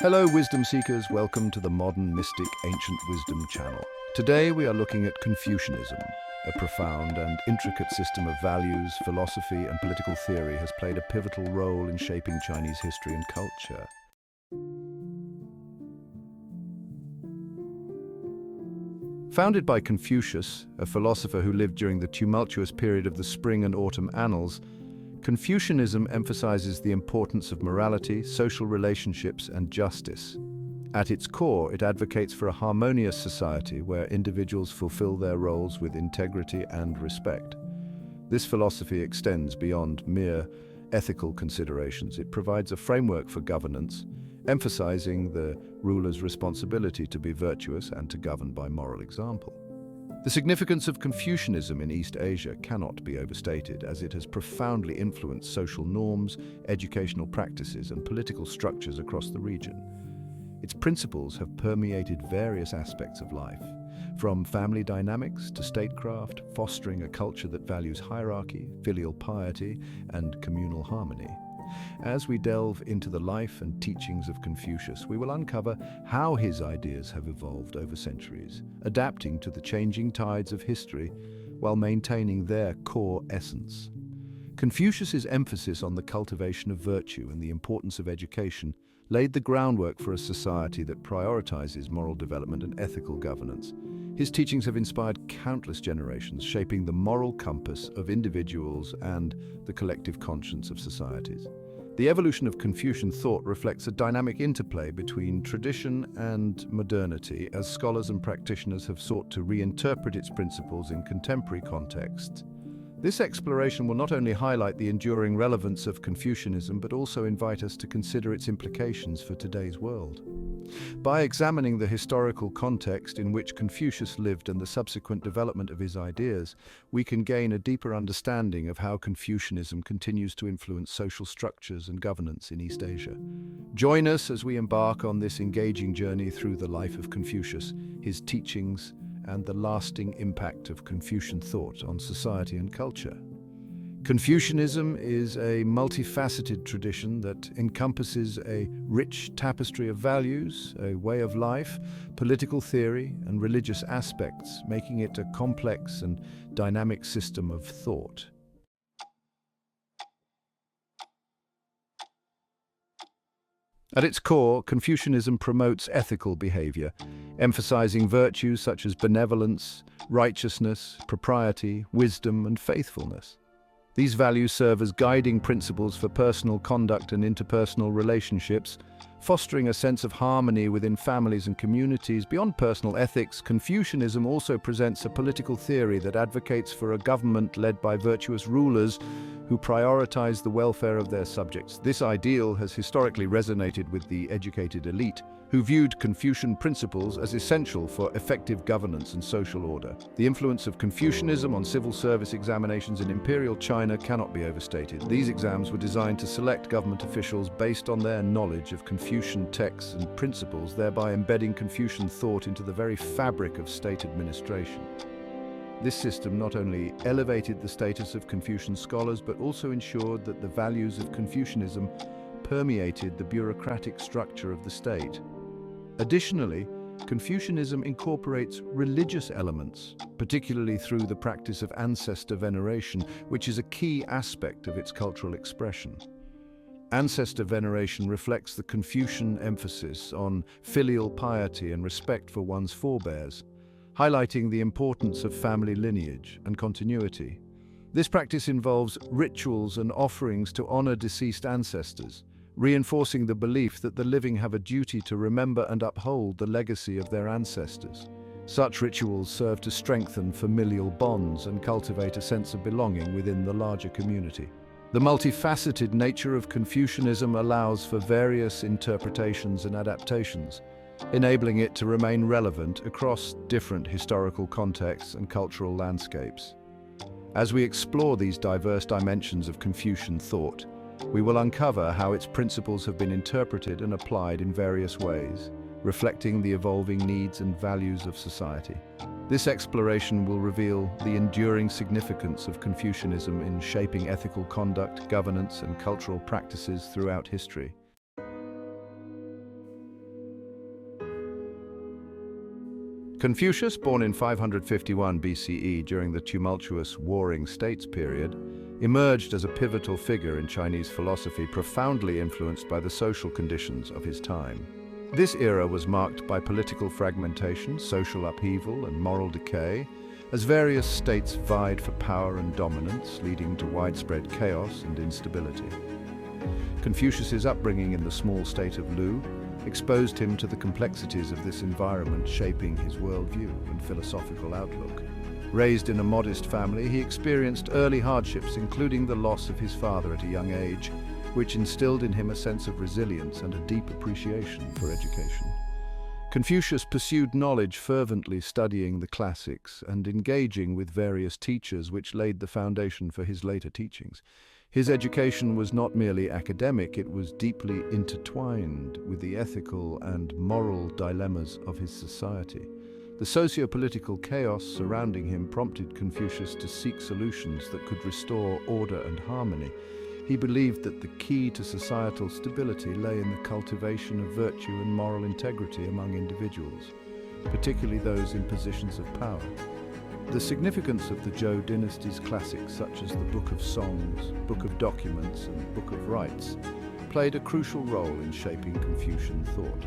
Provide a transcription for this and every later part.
Hello, wisdom seekers. Welcome to the Modern Mystic Ancient Wisdom channel. Today we are looking at Confucianism. A profound and intricate system of values, philosophy, and political theory has played a pivotal role in shaping Chinese history and culture. Founded by Confucius, a philosopher who lived during the tumultuous period of the Spring and Autumn Annals, Confucianism emphasizes the importance of morality, social relationships, and justice. At its core, it advocates for a harmonious society where individuals fulfill their roles with integrity and respect. This philosophy extends beyond mere ethical considerations. It provides a framework for governance, emphasizing the ruler's responsibility to be virtuous and to govern by moral example. The significance of Confucianism in East Asia cannot be overstated, as it has profoundly influenced social norms, educational practices, and political structures across the region. Its principles have permeated various aspects of life, from family dynamics to statecraft, fostering a culture that values hierarchy, filial piety, and communal harmony. As we delve into the life and teachings of Confucius, we will uncover how his ideas have evolved over centuries, adapting to the changing tides of history while maintaining their core essence. Confucius's emphasis on the cultivation of virtue and the importance of education laid the groundwork for a society that prioritizes moral development and ethical governance. His teachings have inspired countless generations, shaping the moral compass of individuals and the collective conscience of societies. The evolution of Confucian thought reflects a dynamic interplay between tradition and modernity, as scholars and practitioners have sought to reinterpret its principles in contemporary contexts. This exploration will not only highlight the enduring relevance of Confucianism, but also invite us to consider its implications for today's world. By examining the historical context in which Confucius lived and the subsequent development of his ideas, we can gain a deeper understanding of how Confucianism continues to influence social structures and governance in East Asia. Join us as we embark on this engaging journey through the life of Confucius, his teachings, and the lasting impact of Confucian thought on society and culture. Confucianism is a multifaceted tradition that encompasses a rich tapestry of values, a way of life, political theory, and religious aspects, making it a complex and dynamic system of thought. At its core, Confucianism promotes ethical behavior, emphasizing virtues such as benevolence, righteousness, propriety, wisdom, and faithfulness. These values serve as guiding principles for personal conduct and interpersonal relationships, fostering a sense of harmony within families and communities. Beyond personal ethics, Confucianism also presents a political theory that advocates for a government led by virtuous rulers who prioritize the welfare of their subjects. This ideal has historically resonated with the educated elite, who viewed Confucian principles as essential for effective governance and social order. The influence of Confucianism on civil service examinations in imperial China cannot be overstated. These exams were designed to select government officials based on their knowledge of Confucian texts and principles, thereby embedding Confucian thought into the very fabric of state administration. This system not only elevated the status of Confucian scholars, but also ensured that the values of Confucianism permeated the bureaucratic structure of the state. Additionally, Confucianism incorporates religious elements, particularly through the practice of ancestor veneration, which is a key aspect of its cultural expression. Ancestor veneration reflects the Confucian emphasis on filial piety and respect for one's forebears, highlighting the importance of family lineage and continuity. This practice involves rituals and offerings to honor deceased ancestors, reinforcing the belief that the living have a duty to remember and uphold the legacy of their ancestors. Such rituals serve to strengthen familial bonds and cultivate a sense of belonging within the larger community. The multifaceted nature of Confucianism allows for various interpretations and adaptations, enabling it to remain relevant across different historical contexts and cultural landscapes. As we explore these diverse dimensions of Confucian thought, we will uncover how its principles have been interpreted and applied in various ways, reflecting the evolving needs and values of society. This exploration will reveal the enduring significance of Confucianism in shaping ethical conduct, governance, and cultural practices throughout history. Confucius, born in 551 BCE during the tumultuous Warring States period, emerged as a pivotal figure in Chinese philosophy, profoundly influenced by the social conditions of his time. This era was marked by political fragmentation, social upheaval, and moral decay, as various states vied for power and dominance, leading to widespread chaos and instability. Confucius's upbringing in the small state of Lu exposed him to the complexities of this environment, shaping his worldview and philosophical outlook. Raised in a modest family, he experienced early hardships, including the loss of his father at a young age, which instilled in him a sense of resilience and a deep appreciation for education. Confucius pursued knowledge fervently, studying the classics and engaging with various teachers, which laid the foundation for his later teachings. His education was not merely academic, it was deeply intertwined with the ethical and moral dilemmas of his society. The socio-political chaos surrounding him prompted Confucius to seek solutions that could restore order and harmony. He believed that the key to societal stability lay in the cultivation of virtue and moral integrity among individuals, particularly those in positions of power. The significance of the Zhou dynasty's classics, such as the Book of Songs, Book of Documents, and Book of Rites, played a crucial role in shaping Confucian thought.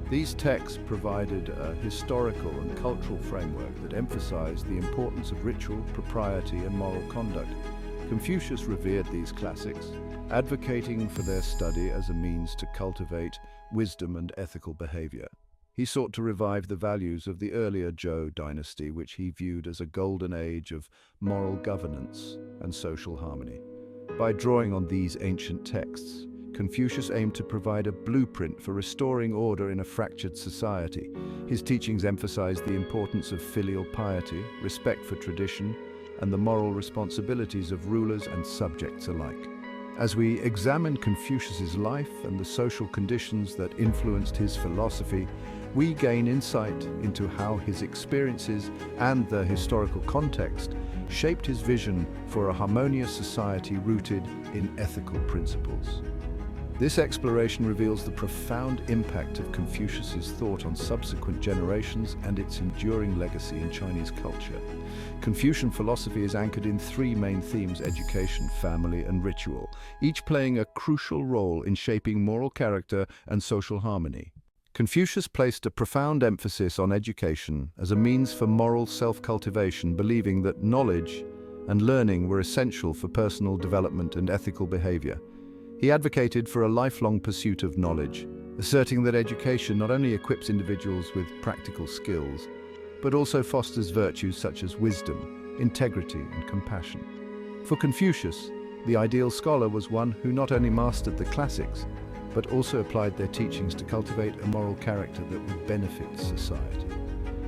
These texts provided a historical and cultural framework that emphasized the importance of ritual, propriety, and moral conduct. Confucius revered these classics, advocating for their study as a means to cultivate wisdom and ethical behavior. He sought to revive the values of the earlier Zhou dynasty, which he viewed as a golden age of moral governance and social harmony. By drawing on these ancient texts, Confucius aimed to provide a blueprint for restoring order in a fractured society. His teachings emphasized the importance of filial piety, respect for tradition, and the moral responsibilities of rulers and subjects alike. As we examine Confucius's life and the social conditions that influenced his philosophy, we gain insight into how his experiences and the historical context shaped his vision for a harmonious society rooted in ethical principles. This exploration reveals the profound impact of Confucius's thought on subsequent generations and its enduring legacy in Chinese culture. Confucian philosophy is anchored in three main themes: education, family, and ritual, each playing a crucial role in shaping moral character and social harmony. Confucius placed a profound emphasis on education as a means for moral self-cultivation, believing that knowledge and learning were essential for personal development and ethical behavior. He advocated for a lifelong pursuit of knowledge, asserting that education not only equips individuals with practical skills, but also fosters virtues such as wisdom, integrity, and compassion. For Confucius, the ideal scholar was one who not only mastered the classics, but also applied their teachings to cultivate a moral character that would benefit society.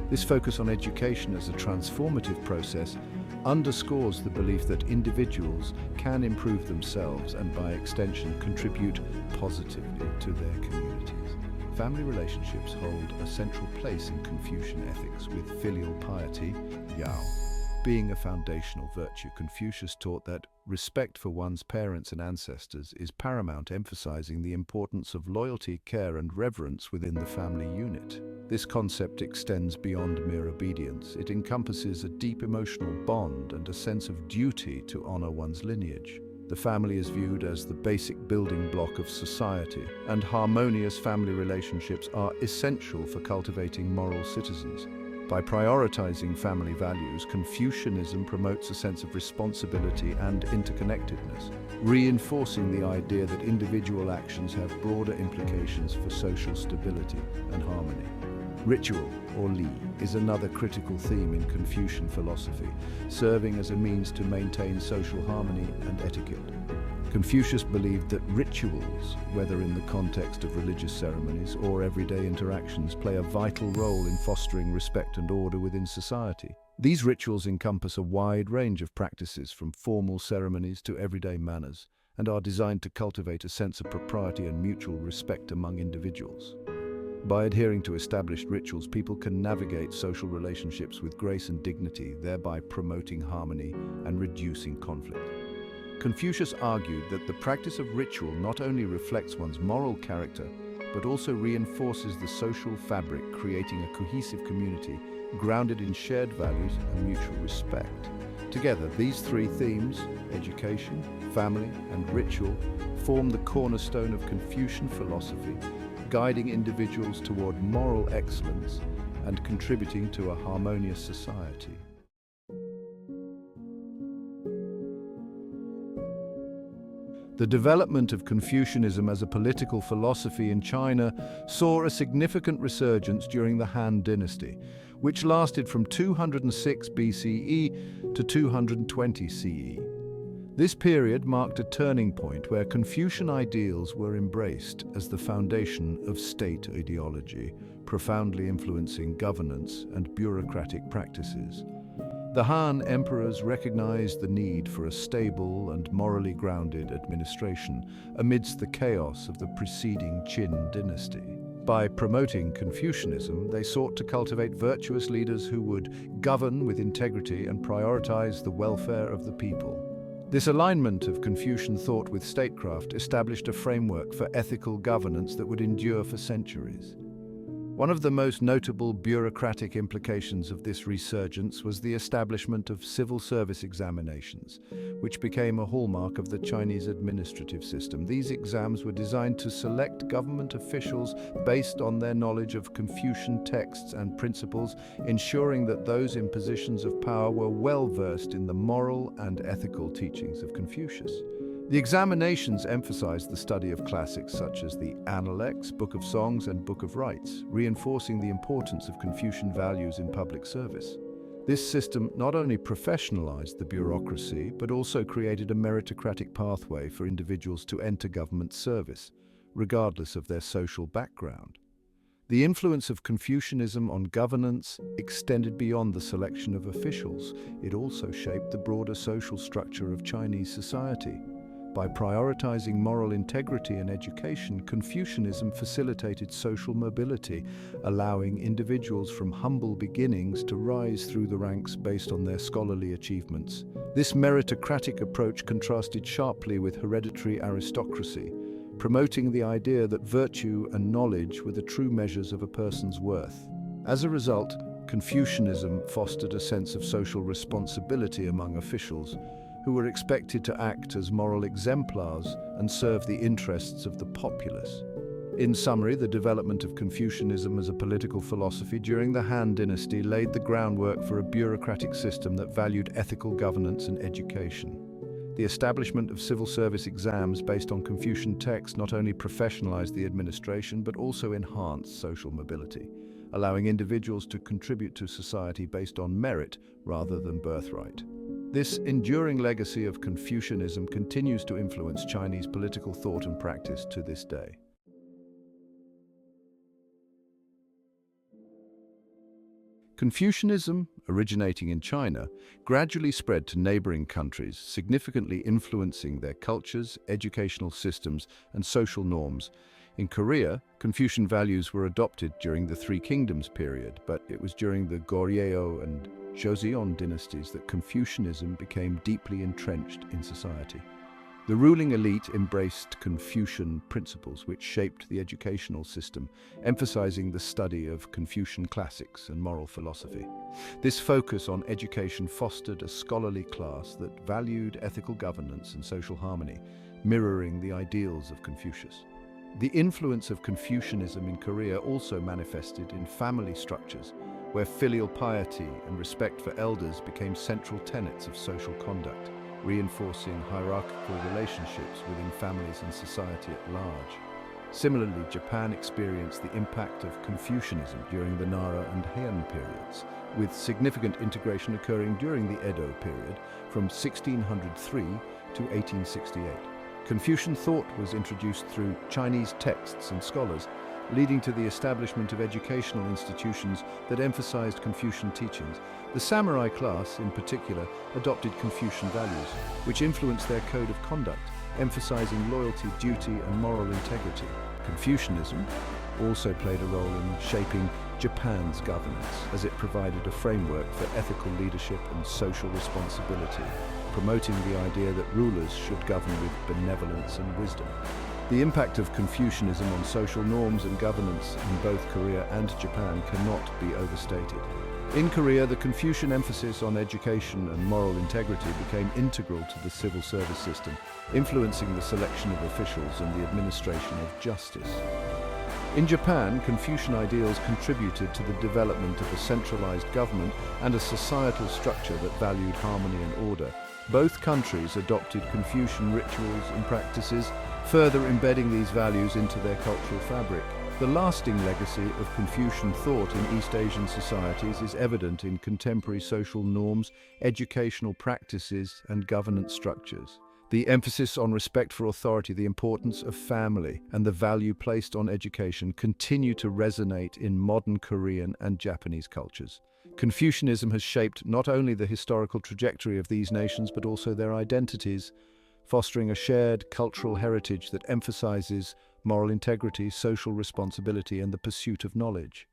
This focus on education as a transformative process underscores the belief that individuals can improve themselves and, by extension, contribute positively to their communities. Family relationships hold a central place in Confucian ethics, with filial piety, Yao, being a foundational virtue. Confucius taught that respect for one's parents and ancestors is paramount, emphasizing the importance of loyalty, care, and reverence within the family unit. This concept extends beyond mere obedience. It encompasses a deep emotional bond and a sense of duty to honor one's lineage. The family is viewed as the basic building block of society, and harmonious family relationships are essential for cultivating moral citizens. By prioritizing family values, Confucianism promotes a sense of responsibility and interconnectedness, reinforcing the idea that individual actions have broader implications for social stability and harmony. Ritual, or li, is another critical theme in Confucian philosophy, serving as a means to maintain social harmony and etiquette. Confucius believed that rituals, whether in the context of religious ceremonies or everyday interactions, play a vital role in fostering respect and order within society. These rituals encompass a wide range of practices, from formal ceremonies to everyday manners, and are designed to cultivate a sense of propriety and mutual respect among individuals. By adhering to established rituals, people can navigate social relationships with grace and dignity, thereby promoting harmony and reducing conflict. Confucius argued that the practice of ritual not only reflects one's moral character, but also reinforces the social fabric, creating a cohesive community grounded in shared values and mutual respect. Together, these three themes, education, family, and ritual, form the cornerstone of Confucian philosophy, guiding individuals toward moral excellence and contributing to a harmonious society. The development of Confucianism as a political philosophy in China saw a significant resurgence during the Han Dynasty, which lasted from 206 BCE to 220 CE. This period marked a turning point where Confucian ideals were embraced as the foundation of state ideology, profoundly influencing governance and bureaucratic practices. The Han emperors recognized the need for a stable and morally grounded administration amidst the chaos of the preceding Qin dynasty. By promoting Confucianism, they sought to cultivate virtuous leaders who would govern with integrity and prioritize the welfare of the people. This alignment of Confucian thought with statecraft established a framework for ethical governance that would endure for centuries. One of the most notable bureaucratic implications of this resurgence was the establishment of civil service examinations, which became a hallmark of the Chinese administrative system. These exams were designed to select government officials based on their knowledge of Confucian texts and principles, ensuring that those in positions of power were well versed in the moral and ethical teachings of Confucius. The examinations emphasized the study of classics such as the Analects, Book of Songs, and Book of Rites, reinforcing the importance of Confucian values in public service. This system not only professionalized the bureaucracy, but also created a meritocratic pathway for individuals to enter government service, regardless of their social background. The influence of Confucianism on governance extended beyond the selection of officials. It also shaped the broader social structure of Chinese society. By prioritizing moral integrity and education, Confucianism facilitated social mobility, allowing individuals from humble beginnings to rise through the ranks based on their scholarly achievements. This meritocratic approach contrasted sharply with hereditary aristocracy, promoting the idea that virtue and knowledge were the true measures of a person's worth. As a result, Confucianism fostered a sense of social responsibility among officials, who were expected to act as moral exemplars and serve the interests of the populace. In summary, the development of Confucianism as a political philosophy during the Han Dynasty laid the groundwork for a bureaucratic system that valued ethical governance and education. The establishment of civil service exams based on Confucian texts not only professionalized the administration but also enhanced social mobility, allowing individuals to contribute to society based on merit rather than birthright. This enduring legacy of Confucianism continues to influence Chinese political thought and practice to this day. Confucianism, originating in China, gradually spread to neighboring countries, significantly influencing their cultures, educational systems, and social norms. In Korea, Confucian values were adopted during the Three Kingdoms period, but it was during the Goryeo and Joseon dynasties that Confucianism became deeply entrenched in society. The ruling elite embraced Confucian principles which shaped the educational system, emphasizing the study of Confucian classics and moral philosophy. This focus on education fostered a scholarly class that valued ethical governance and social harmony, mirroring the ideals of Confucius. The influence of Confucianism in Korea also manifested in family structures, where filial piety and respect for elders became central tenets of social conduct, reinforcing hierarchical relationships within families and society at large. Similarly, Japan experienced the impact of Confucianism during the Nara and Heian periods, with significant integration occurring during the Edo period from 1603 to 1868. Confucian thought was introduced through Chinese texts and scholars, leading to the establishment of educational institutions that emphasized Confucian teachings. The samurai class, in particular, adopted Confucian values, which influenced their code of conduct, emphasizing loyalty, duty, and moral integrity. Confucianism also played a role in shaping Japan's governance, as it provided a framework for ethical leadership and social responsibility, promoting the idea that rulers should govern with benevolence and wisdom. The impact of Confucianism on social norms and governance in both Korea and Japan cannot be overstated. In Korea, the Confucian emphasis on education and moral integrity became integral to the civil service system, influencing the selection of officials and the administration of justice. In Japan, Confucian ideals contributed to the development of a centralized government and a societal structure that valued harmony and order. Both countries adopted Confucian rituals and practices, further embedding these values into their cultural fabric. The lasting legacy of Confucian thought in East Asian societies is evident in contemporary social norms, educational practices, and governance structures. The emphasis on respect for authority, the importance of family, and the value placed on education continue to resonate in modern Korean and Japanese cultures. Confucianism has shaped not only the historical trajectory of these nations but also their identities, fostering a shared cultural heritage that emphasizes moral integrity, social responsibility, and the pursuit of knowledge.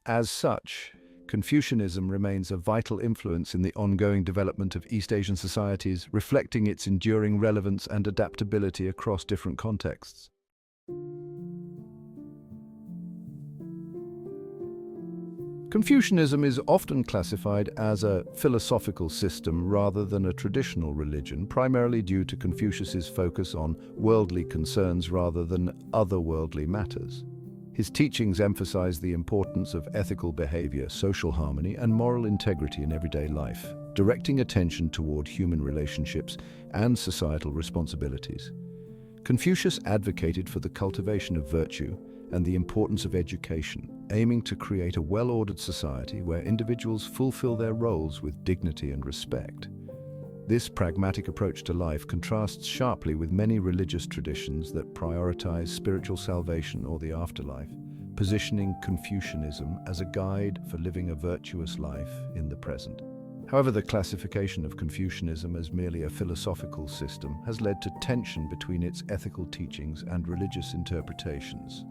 As such, Confucianism remains a vital influence in the ongoing development of East Asian societies, reflecting its enduring relevance and adaptability across different contexts. Confucianism is often classified as a philosophical system rather than a traditional religion, primarily due to Confucius's focus on worldly concerns rather than otherworldly matters. His teachings emphasize the importance of ethical behavior, social harmony, and moral integrity in everyday life, directing attention toward human relationships and societal responsibilities. Confucius advocated for the cultivation of virtue and the importance of education, aiming to create a well-ordered society where individuals fulfill their roles with dignity and respect. This pragmatic approach to life contrasts sharply with many religious traditions that prioritize spiritual salvation or the afterlife, positioning Confucianism as a guide for living a virtuous life in the present. However, the classification of Confucianism as merely a philosophical system has led to tension between its ethical teachings and religious interpretations.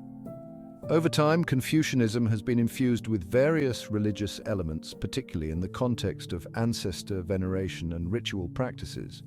Over time, Confucianism has been infused with various religious elements, particularly in the context of ancestor veneration and ritual practices.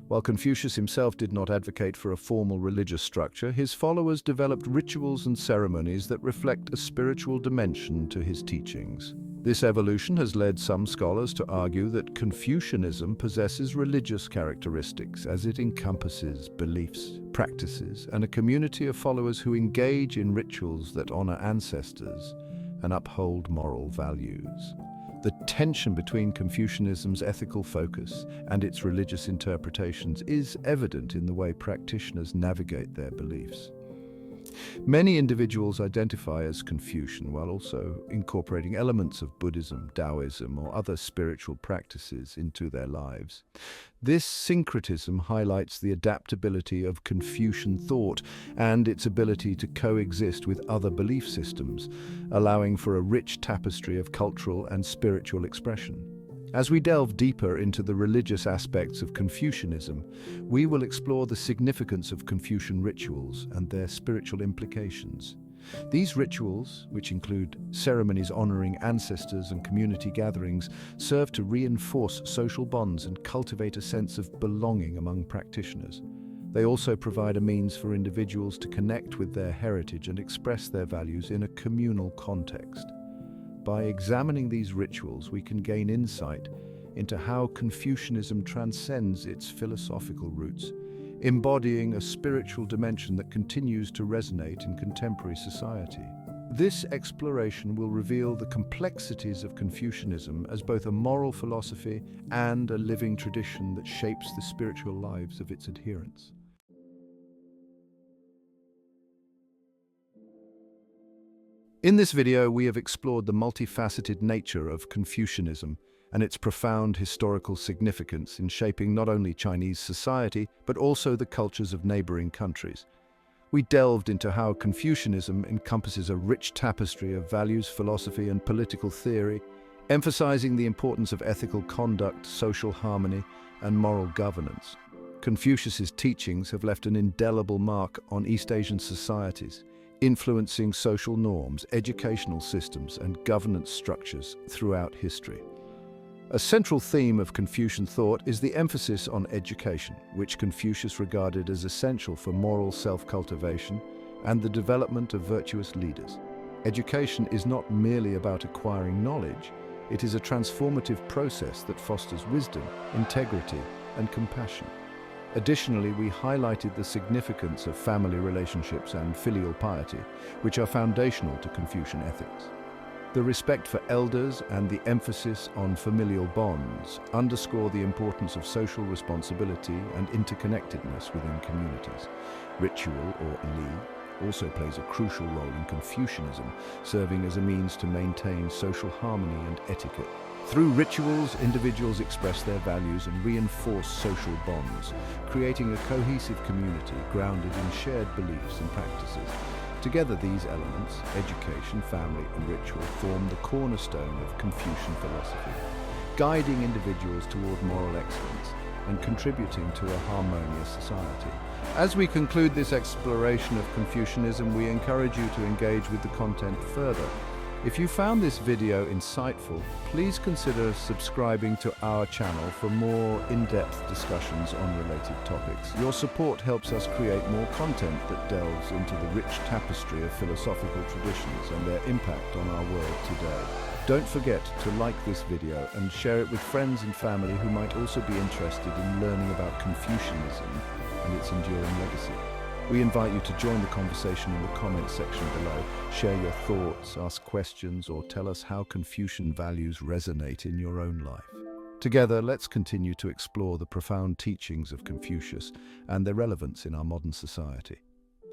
While Confucius himself did not advocate for a formal religious structure, his followers developed rituals and ceremonies that reflect a spiritual dimension to his teachings. This evolution has led some scholars to argue that Confucianism possesses religious characteristics as it encompasses beliefs, practices, and a community of followers who engage in rituals that honor ancestors and uphold moral values. The tension between Confucianism's ethical focus and its religious interpretations is evident in the way practitioners navigate their beliefs. Many individuals identify as Confucian while also incorporating elements of Buddhism, Taoism, or other spiritual practices into their lives. This syncretism highlights the adaptability of Confucian thought and its ability to coexist with other belief systems, allowing for a rich tapestry of cultural and spiritual expression. As we delve deeper into the religious aspects of Confucianism, we will explore the significance of Confucian rituals and their spiritual implications. These rituals, which include ceremonies honoring ancestors and community gatherings, serve to reinforce social bonds and cultivate a sense of belonging among practitioners. They also provide a means for individuals to connect with their heritage and express their values in a communal context. By examining these rituals, we can gain insight into how Confucianism transcends its philosophical roots, embodying a spiritual dimension that continues to resonate in contemporary society. This exploration will reveal the complexities of Confucianism as both a moral philosophy and a living tradition that shapes the spiritual lives of its adherents. In this video, we have explored the multifaceted nature of Confucianism and its profound historical significance in shaping not only Chinese society, but also the cultures of neighboring countries. We delved into how Confucianism encompasses a rich tapestry of values, philosophy, and political theory, emphasizing the importance of ethical conduct, social harmony, and moral governance. Confucius's teachings have left an indelible mark on East Asian societies, influencing social norms, educational systems, and governance structures throughout history. A central theme of Confucian thought is the emphasis on education, which Confucius regarded as essential for moral self-cultivation and the development of virtuous leaders. Education is not merely about acquiring knowledge, It is a transformative process that fosters wisdom, integrity, and compassion. Additionally, we highlighted the significance of family relationships and filial piety, which are foundational to Confucian ethics. The respect for elders and the emphasis on familial bonds underscore the importance of social responsibility and interconnectedness within communities. Ritual, or li, also plays a crucial role in Confucianism, serving as a means to maintain social harmony and etiquette. Through rituals, individuals express their values and reinforce social bonds, creating a cohesive community grounded in shared beliefs and practices. Together, these elements, education, family, and ritual, form the cornerstone of Confucian philosophy, guiding individuals toward moral excellence and contributing to a harmonious society. As we conclude this exploration of Confucianism, we encourage you to engage with the content further. If you found this video insightful, please consider subscribing to our channel for more in-depth discussions on related topics. Your support helps us create more content that delves into the rich tapestry of philosophical traditions and their impact on our world today. Don't forget to like this video and share it with friends and family who might also be interested in learning about Confucianism and its enduring legacy. We invite you to join the conversation in the comments section below. Share your thoughts, ask questions, or tell us how Confucian values resonate in your own life. Together, let's continue to explore the profound teachings of Confucius and their relevance in our modern society.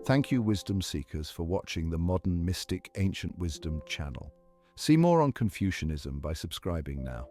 Thank you, wisdom seekers, for watching the Modern Mystic Ancient Wisdom channel. See more on Confucianism by subscribing now.